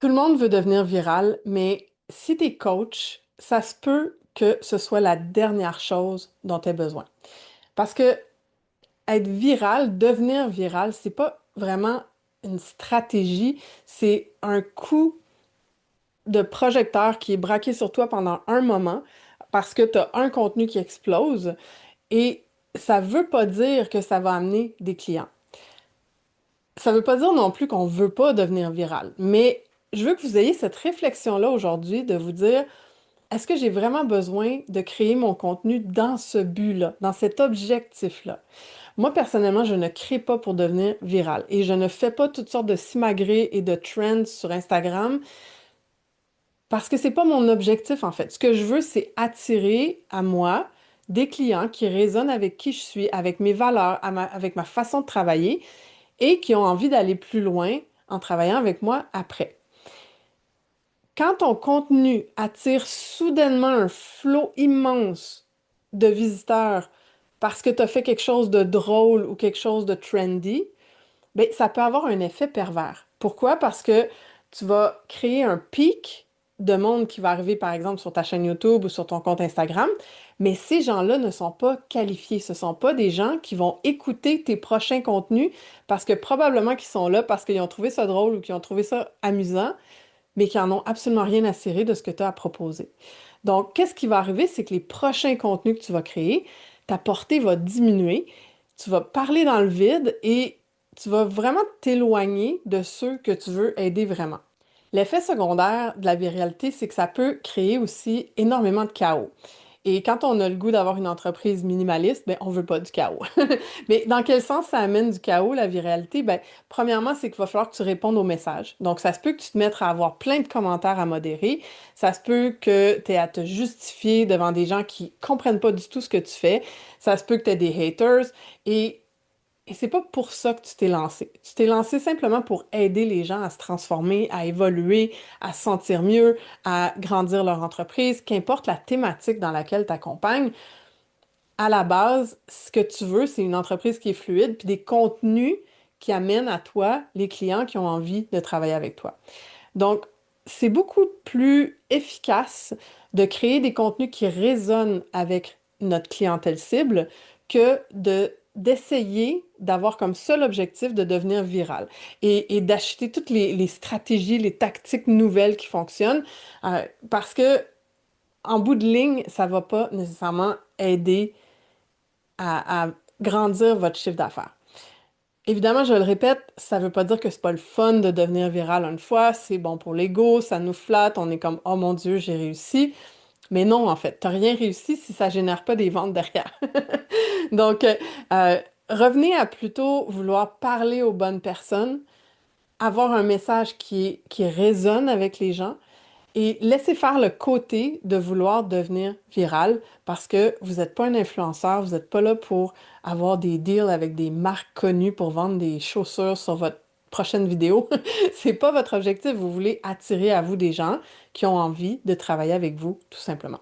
Tout le monde veut devenir viral, mais si tu es coach, ça se peut que ce soit la dernière chose dont tu aies besoin. Parce que être viral, devenir viral, c'est pas vraiment une stratégie, c'est un coup de projecteur qui est braqué sur toi pendant un moment parce que tu as un contenu qui explose et ça veut pas dire que ça va amener des clients. Ça veut pas dire non plus qu'on veut pas devenir viral, mais je veux que vous ayez cette réflexion-là aujourd'hui de vous dire, est-ce que j'ai vraiment besoin de créer mon contenu dans ce but-là, dans cet objectif-là? Moi, personnellement, je ne crée pas pour devenir viral et je ne fais pas toutes sortes de simagrées et de trends sur Instagram parce que c'est pas mon objectif en fait. Ce que je veux, c'est attirer à moi des clients qui résonnent avec qui je suis, avec mes valeurs, avec ma façon de travailler et qui ont envie d'aller plus loin en travaillant avec moi après. Quand ton contenu attire soudainement un flot immense de visiteurs parce que tu as fait quelque chose de drôle ou quelque chose de trendy, bien, ça peut avoir un effet pervers. Pourquoi? Parce que tu vas créer un pic de monde qui va arriver, par exemple, sur ta chaîne YouTube ou sur ton compte Instagram, mais ces gens-là ne sont pas qualifiés. Ce ne sont pas des gens qui vont écouter tes prochains contenus parce que probablement qu'ils sont là parce qu'ils ont trouvé ça drôle ou qu'ils ont trouvé ça amusant, mais qui en ont absolument rien à cirer de ce que tu as à proposer. Donc, qu'est-ce qui va arriver? C'est que les prochains contenus que tu vas créer, ta portée va diminuer, tu vas parler dans le vide et tu vas vraiment t'éloigner de ceux que tu veux aider vraiment. L'effet secondaire de la viralité, c'est que ça peut créer aussi énormément de chaos. Et quand on a le goût d'avoir une entreprise minimaliste, ben, on veut pas du chaos. Mais dans quel sens ça amène du chaos, la viralité? Ben, premièrement, c'est qu'il va falloir que tu répondes aux messages. Donc, ça se peut que tu te mettes à avoir plein de commentaires à modérer. Ça se peut que tu aies à te justifier devant des gens qui comprennent pas du tout ce que tu fais. Ça se peut que tu aies des haters. Et c'est pas pour ça que tu t'es lancé. Tu t'es lancé simplement pour aider les gens à se transformer, à évoluer, à se sentir mieux, à grandir leur entreprise, qu'importe la thématique dans laquelle tu accompagnes. À la base, ce que tu veux, c'est une entreprise qui est fluide, puis des contenus qui amènent à toi les clients qui ont envie de travailler avec toi. Donc, c'est beaucoup plus efficace de créer des contenus qui résonnent avec notre clientèle cible que d'essayer d'avoir comme seul objectif de devenir viral et d'acheter toutes les stratégies, les tactiques nouvelles qui fonctionnent parce que en bout de ligne, ça va pas nécessairement aider à grandir votre chiffre d'affaires. Évidemment, je le répète, ça veut pas dire que c'est pas le fun de devenir viral une fois, c'est bon pour l'ego, ça nous flatte, on est comme oh mon Dieu, j'ai réussi. Mais non, en fait, t'as rien réussi si ça génère pas des ventes derrière. Donc, euh, revenez à plutôt vouloir parler aux bonnes personnes, avoir un message qui résonne avec les gens et laissez faire le côté de vouloir devenir viral parce que vous n'êtes pas un influenceur, vous n'êtes pas là pour avoir des deals avec des marques connues pour vendre des chaussures sur votre prochaine vidéo. C'est pas votre objectif, vous voulez attirer à vous des gens qui ont envie de travailler avec vous, tout simplement.